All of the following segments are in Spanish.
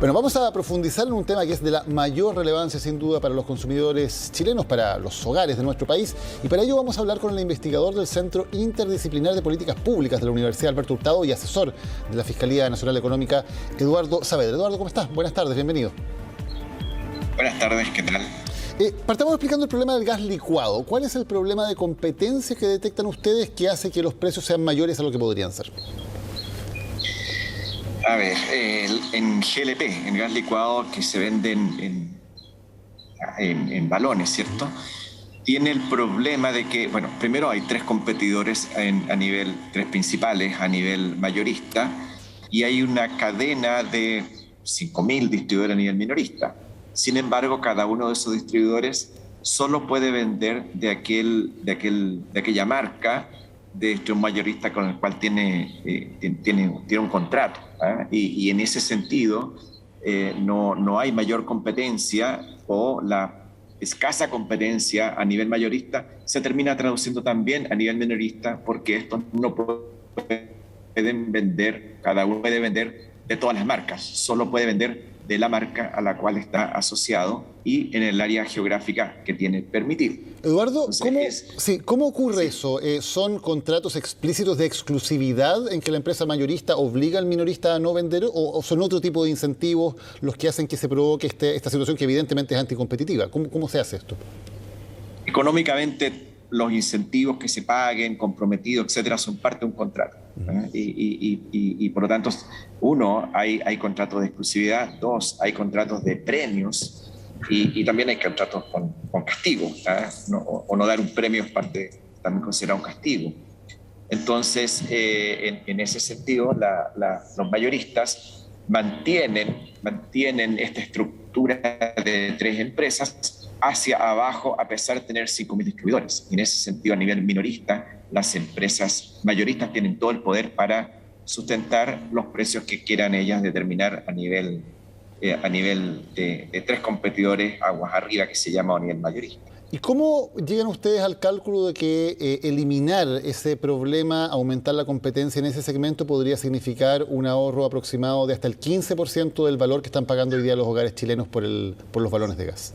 Bueno, vamos a profundizar en un tema que es de la mayor relevancia sin duda para los consumidores chilenos, para los hogares de nuestro país. Y para ello vamos a hablar con el investigador del Centro Interdisciplinar de Políticas Públicas de la Universidad Alberto Hurtado y asesor de la Fiscalía Nacional Económica, Eduardo Saavedra. Eduardo, ¿cómo estás? Buenas tardes, bienvenido. Buenas tardes, ¿qué tal? Partamos explicando el problema del gas licuado. ¿Cuál es el problema de competencia que detectan ustedes que hace que los precios sean mayores a lo que podrían ser? A ver, en GLP, en gas licuado que se vende en balones, ¿cierto? Tiene el problema de que, bueno, primero hay tres competidores tres principales a nivel mayorista, y hay una cadena de 5.000 distribuidores a nivel minorista. Sin embargo, cada uno de esos distribuidores solo puede vender de aquella marca de un mayorista con el cual tiene un contrato. Y en ese sentido no hay mayor competencia, o la escasa competencia a nivel mayorista se termina traduciendo también a nivel minorista, porque estos no pueden vender, cada uno puede vender de todas las marcas, solo puede vender de la marca a la cual está asociado y en el área geográfica que tiene permitido. Eduardo, ¿cómo ocurre eso? ¿Son contratos explícitos de exclusividad en que la empresa mayorista obliga al minorista a no vender, o son otro tipo de incentivos los que hacen que se provoque esta situación que evidentemente es anticompetitiva? ¿Cómo se hace esto? Económicamente, los incentivos que se paguen, comprometidos, etcétera, son parte de un contrato. Y por lo tanto, uno, hay contratos de exclusividad; dos, hay contratos de premios, y también hay contratos con castigo, o no dar un premio es también considerado un castigo. Entonces, en ese sentido, los mayoristas mantienen esta estructura de tres empresas hacia abajo, a pesar de tener 5.000 distribuidores. Y en ese sentido, a nivel minorista, las empresas mayoristas tienen todo el poder para sustentar los precios que quieran ellas determinar a nivel de tres competidores aguas arriba, que se llama a nivel mayorista. ¿Y cómo llegan ustedes al cálculo de que eliminar ese problema, aumentar la competencia en ese segmento, podría significar un ahorro aproximado de hasta el 15% del valor que están pagando hoy día los hogares chilenos por los balones de gas?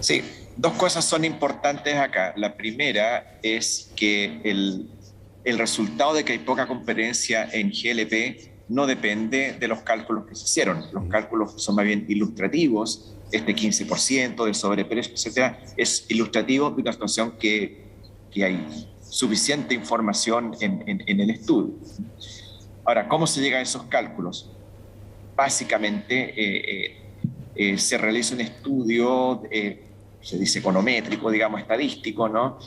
Sí, dos cosas son importantes acá. La primera es que el resultado de que hay poca competencia en GLP no depende de los cálculos que se hicieron. Los cálculos son más bien ilustrativos. Este 15% de sobreprecio, etcétera, es ilustrativo de una situación que hay suficiente información en el estudio. Ahora, ¿cómo se llega a esos cálculos? Básicamente, se realiza un estudio, se dice econométrico, digamos, estadístico, ¿no?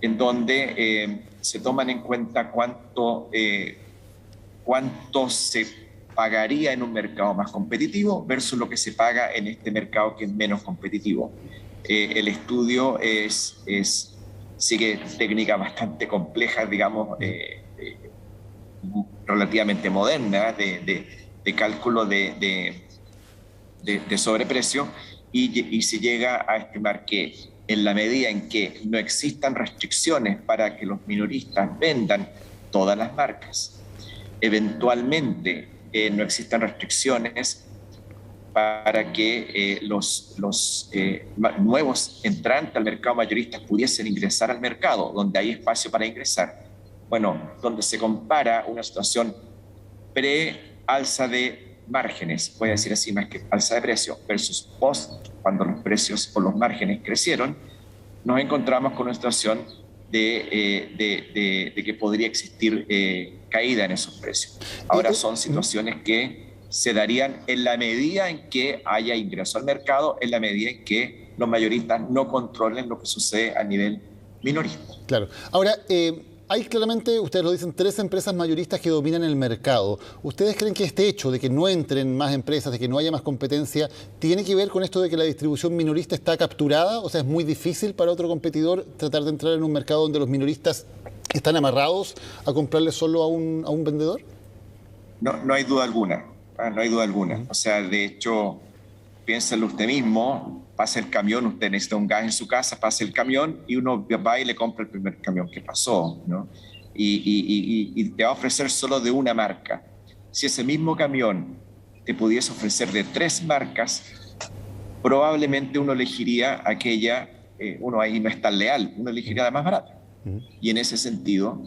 En donde se toman en cuenta cuánto se pagaría en un mercado más competitivo versus lo que se paga en este mercado que es menos competitivo. El estudio sigue técnicas bastante complejas, digamos, relativamente modernas de cálculo de sobreprecio, y se llega a estimar que en la medida en que no existan restricciones para que los minoristas vendan todas las marcas, eventualmente no existan restricciones para que los nuevos entrantes al mercado mayorista pudiesen ingresar al mercado, donde hay espacio para ingresar. Bueno, donde se compara una situación pre-alza de márgenes, voy a decir así más que alza de precio, versus post, cuando los precios o los márgenes crecieron, nos encontramos con una situación de que podría existir caída en esos precios. Ahora, son situaciones que se darían en la medida en que haya ingreso al mercado, en la medida en que los mayoristas no controlen lo que sucede a nivel minorista. Claro. Ahora, hay claramente, ustedes lo dicen, tres empresas mayoristas que dominan el mercado. ¿Ustedes creen que este hecho de que no entren más empresas, de que no haya más competencia, tiene que ver con esto de que la distribución minorista está capturada? O sea, ¿es muy difícil para otro competidor tratar de entrar en un mercado donde los minoristas están amarrados a comprarle solo a un vendedor? No hay duda alguna, no hay duda alguna. O sea, de hecho, piénselo usted mismo. Pasa el camión, usted necesita un gas en su casa, pasa el camión y uno va y le compra el primer camión que pasó, ¿no? Y te va a ofrecer solo de una marca. Si ese mismo camión te pudiese ofrecer de 3 marcas, probablemente uno elegiría aquella, uno ahí no es tan leal, uno elegiría la más barata. Y en ese sentido,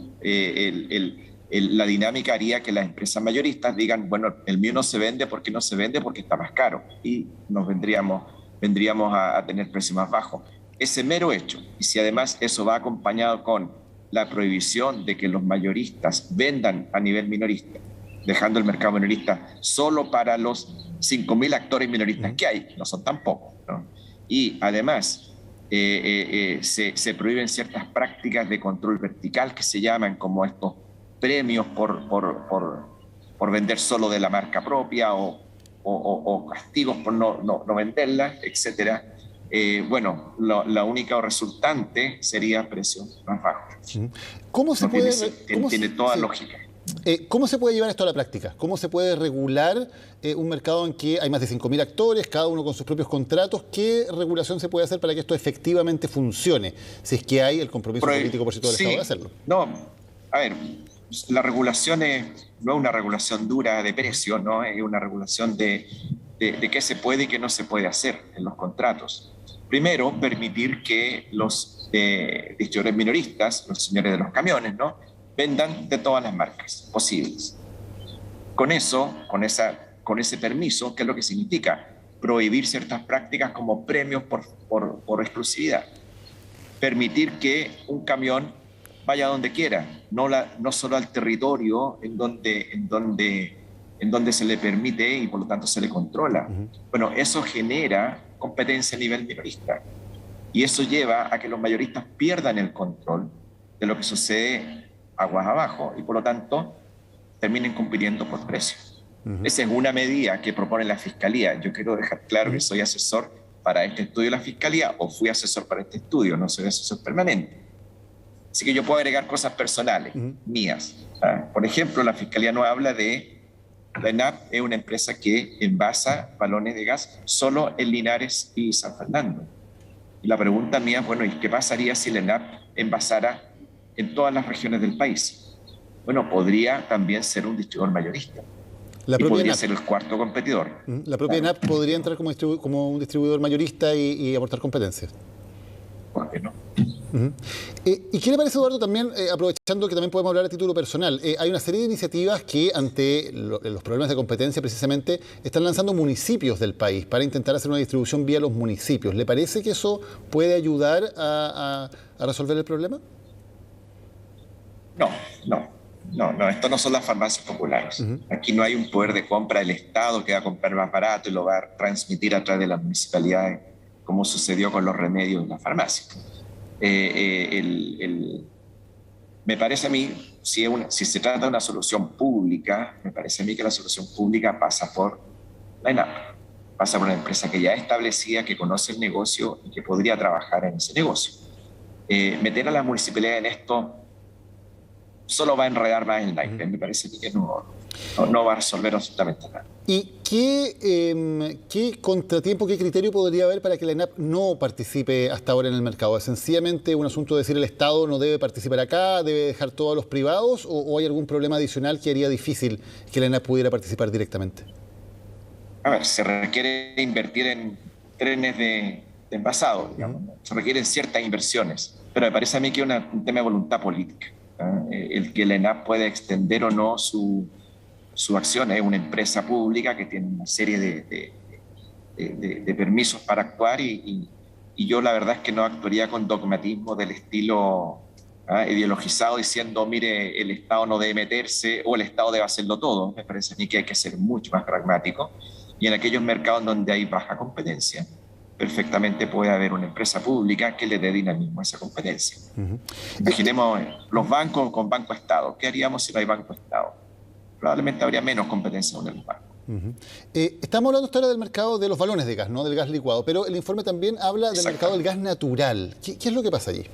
la dinámica haría que las empresas mayoristas digan, bueno, el mío no se vende porque no se vende porque está más caro, y nos vendríamos a tener precios más bajos. Ese mero hecho, y si además eso va acompañado con la prohibición de que los mayoristas vendan a nivel minorista, dejando el mercado minorista solo para los 5.000 actores minoristas que hay, no son tan pocos, ¿no? Y además se prohíben ciertas prácticas de control vertical que se llaman como estos premios por vender solo de la marca propia o castigos por no venderla, etcétera. Bueno, la única resultante sería precios más bajos. ¿Cómo se puede, tiene toda lógica. ¿Cómo se puede llevar esto a la práctica? ¿Cómo se puede regular un mercado en que hay más de 5.000 actores, cada uno con sus propios contratos? ¿Qué regulación se puede hacer para que esto efectivamente funcione? Si es que hay el compromiso político por cierto del Estado de hacerlo. No, a ver, la regulación no es una regulación dura de precio, ¿no? Es una regulación de qué se puede y qué no se puede hacer en los contratos. Primero, permitir que los distribuidores minoristas, los señores de los camiones, ¿no?, vendan de todas las marcas posibles. Con eso, con ese permiso, ¿qué es lo que significa? Prohibir ciertas prácticas como premios por exclusividad. Permitir que un camión vaya donde quiera, no solo al territorio en donde se le permite y por lo tanto se le controla. Bueno, eso genera competencia a nivel minorista y eso lleva a que los mayoristas pierdan el control de lo que sucede aguas abajo y por lo tanto terminen compitiendo por precios. Esa es una medida que propone la Fiscalía. Yo quiero dejar claro que soy asesor para este estudio de la Fiscalía o fui asesor para este estudio, no soy asesor permanente. Así que yo puedo agregar cosas personales, mías. Por ejemplo, la Fiscalía no habla de... La ENAP es una empresa que envasa balones de gas solo en Linares y San Fernando. Y la pregunta mía es, bueno, ¿y qué pasaría si la ENAP envasara en todas las regiones del país? Bueno, podría también ser un distribuidor mayorista. Y podría ser el cuarto competidor. La propia ENAP podría entrar como un distribuidor mayorista y aportar competencias. ¿Por qué no? ¿Y qué le parece, Eduardo, también, aprovechando que también podemos hablar a título personal, hay una serie de iniciativas que ante los problemas de competencia precisamente están lanzando municipios del país para intentar hacer una distribución vía los municipios? ¿Le parece que eso puede ayudar a resolver el problema? No, esto no son las farmacias populares. Aquí no hay un poder de compra del Estado que va a comprar más barato y lo va a transmitir a través de las municipalidades, como sucedió con los remedios en la farmacia. Me parece a mí, si se trata de una solución pública, me parece a mí que la solución pública pasa por la ENAP, pasa por una empresa que ya es establecida, que conoce el negocio y que podría trabajar en ese negocio. Meter a las municipalidades en esto solo va a enredar más el naipe. Me parece a mí que no va a resolver absolutamente nada. ¿Y qué contratiempo, qué criterio podría haber para que la ENAP no participe hasta ahora en el mercado? ¿Es sencillamente un asunto de decir el Estado no debe participar acá, debe dejar todo a los privados, o hay algún problema adicional que haría difícil que la ENAP pudiera participar directamente? A ver, se requiere invertir en trenes de envasado, digamos, ¿no? Se requieren ciertas inversiones, pero me parece a mí que es un tema de voluntad política. El que la ENAP pueda extender o no su acción. Es una empresa pública que tiene una serie de permisos para actuar y yo la verdad es que no actuaría con dogmatismo del estilo ideologizado diciendo, mire, el Estado no debe meterse o el Estado debe hacerlo todo. Me parece a mí que hay que ser mucho más pragmático y en aquellos mercados donde hay baja competencia, perfectamente puede haber una empresa pública que le dé dinamismo a esa competencia. Imaginemos los bancos con Banco Estado. ¿Qué haríamos si no hay Banco Estado? Probablemente habría menos competencia en el banco. Estamos hablando hasta ahora del mercado de los balones de gas, ¿no? Del gas licuado, pero el informe también habla del mercado del gas natural. ¿Qué es lo que pasa allí?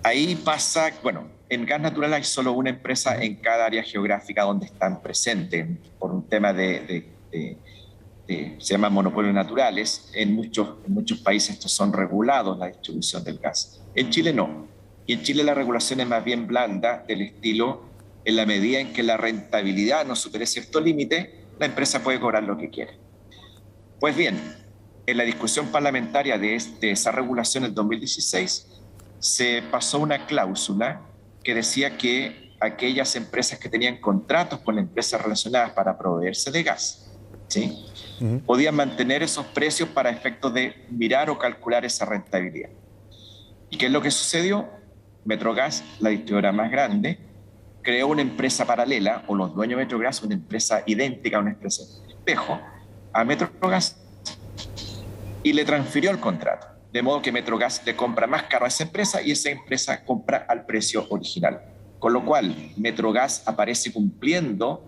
Ahí pasa, bueno, en gas natural hay solo una empresa en cada área geográfica donde están presentes por un tema se llaman monopolios naturales. En muchos países estos son regulados, la distribución del gas. En Chile no. Y en Chile la regulación es más bien blanda, del estilo en la medida en que la rentabilidad no supere cierto límite, la empresa puede cobrar lo que quiere. Pues bien, en la discusión parlamentaria de esa regulación del 2016, se pasó una cláusula que decía que aquellas empresas que tenían contratos con empresas relacionadas para proveerse de gas, ¿sí? Podían mantener esos precios para efectos de mirar o calcular esa rentabilidad. ¿Y qué es lo que sucedió? Metrogas, la distribuidora más grande, creó una empresa paralela, o los dueños de Metrogas, una empresa idéntica, una empresa espejo, a Metrogas y le transfirió el contrato. De modo que Metrogas le compra más caro a esa empresa y esa empresa compra al precio original. Con lo cual, Metrogas aparece cumpliendo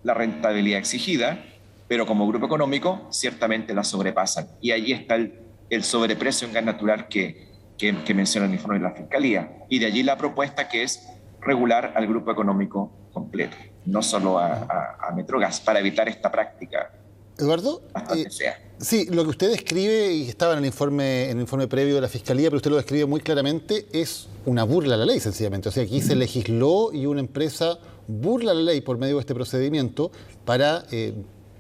la rentabilidad exigida, pero como grupo económico ciertamente la sobrepasan. Y allí está el sobreprecio en gas natural que menciona el informe de la Fiscalía. Y de allí la propuesta que es regular al grupo económico completo, no solo a Metrogas, para evitar esta práctica. Eduardo, sí, lo que usted describe, y estaba en el informe previo de la Fiscalía, pero usted lo describe muy claramente, es una burla a la ley, sencillamente. O sea, aquí se legisló y una empresa burla la ley por medio de este procedimiento para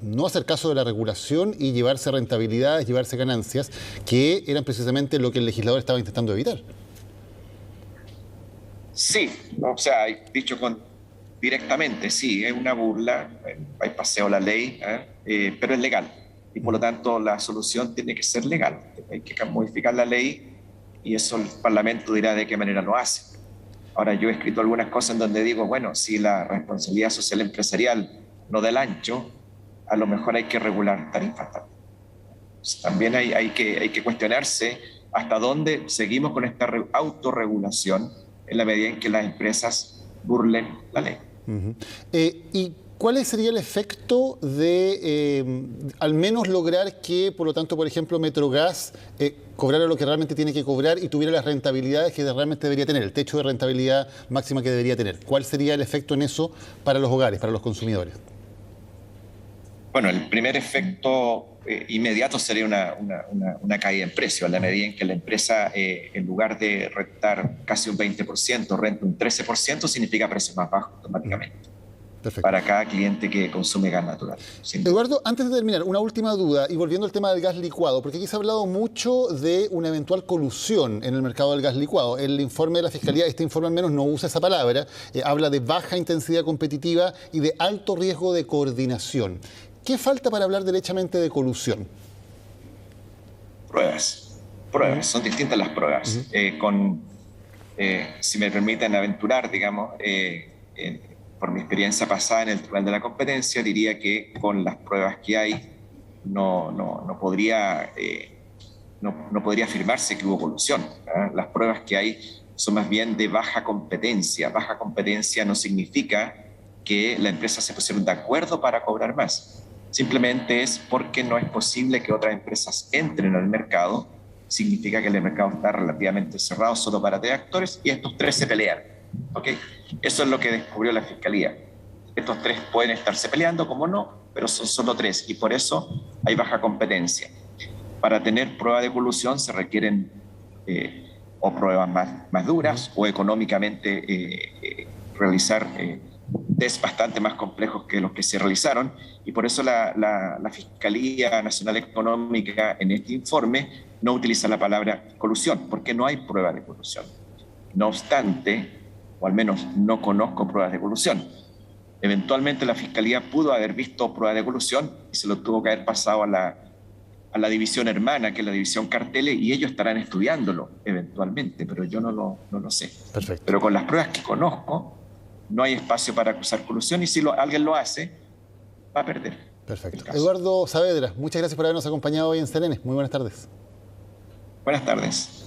no hacer caso de la regulación y llevarse rentabilidades, llevarse ganancias, que eran precisamente lo que el legislador estaba intentando evitar. Sí, o sea, dicho directamente, sí, es una burla, hay paseo la ley, pero es legal. Y por lo tanto la solución tiene que ser legal. Hay que modificar la ley y eso el Parlamento dirá de qué manera lo hace. Ahora, yo he escrito algunas cosas en donde digo, bueno, si la responsabilidad social empresarial no da el ancho, a lo mejor hay que regular tarifas. También hay que cuestionarse hasta dónde seguimos con esta autorregulación en la medida en que las empresas burlen la ley. ¿Y cuál sería el efecto de al menos lograr que, por lo tanto, por ejemplo, Metrogas cobrara lo que realmente tiene que cobrar y tuviera las rentabilidades que realmente debería tener, el techo de rentabilidad máxima que debería tener? ¿Cuál sería el efecto en eso para los hogares, para los consumidores? Bueno, el primer efecto inmediato sería una caída en precio, a la medida en que la empresa, en lugar de rentar casi un 20%, renta un 13%, significa precios más bajos automáticamente. Perfecto. Para cada cliente que consume gas natural. Eduardo, antes de terminar, una última duda, y volviendo al tema del gas licuado, porque aquí se ha hablado mucho de una eventual colusión en el mercado del gas licuado. El informe de la Fiscalía, este informe al menos no usa esa palabra, habla de baja intensidad competitiva y de alto riesgo de coordinación. ¿Qué falta para hablar derechamente de colusión? Pruebas, son distintas las pruebas. Si me permiten aventurar, digamos, por mi experiencia pasada en el Tribunal de la Competencia, diría que con las pruebas que hay no podría afirmarse que hubo colusión. Las pruebas que hay son más bien de baja competencia. Baja competencia no significa que la empresa se pusieron de acuerdo para cobrar más. Simplemente es porque no es posible que otras empresas entren al mercado. Significa que el mercado está relativamente cerrado solo para 3 actores y estos 3 se pelean. ¿Okay? Eso es lo que descubrió la Fiscalía. Estos 3 pueden estarse peleando, como no, pero son solo 3 y por eso hay baja competencia. Para tener prueba de colusión se requieren o pruebas más duras o económicamente realizar test bastante más complejos que los que se realizaron y por eso la Fiscalía Nacional Económica en este informe no utiliza la palabra colusión porque no hay prueba de colusión. No obstante, o al menos no conozco pruebas de colusión. Eventualmente la Fiscalía pudo haber visto pruebas de colusión y se lo tuvo que haber pasado a la división hermana, que es la división carteles, y ellos estarán estudiándolo eventualmente, pero yo no lo sé. Perfecto. Pero con las pruebas que conozco, no hay espacio para acusar colusión y si alguien lo hace, va a perder. Perfecto. Eduardo Saavedra, muchas gracias por habernos acompañado hoy en CNN. Muy buenas tardes. Buenas tardes.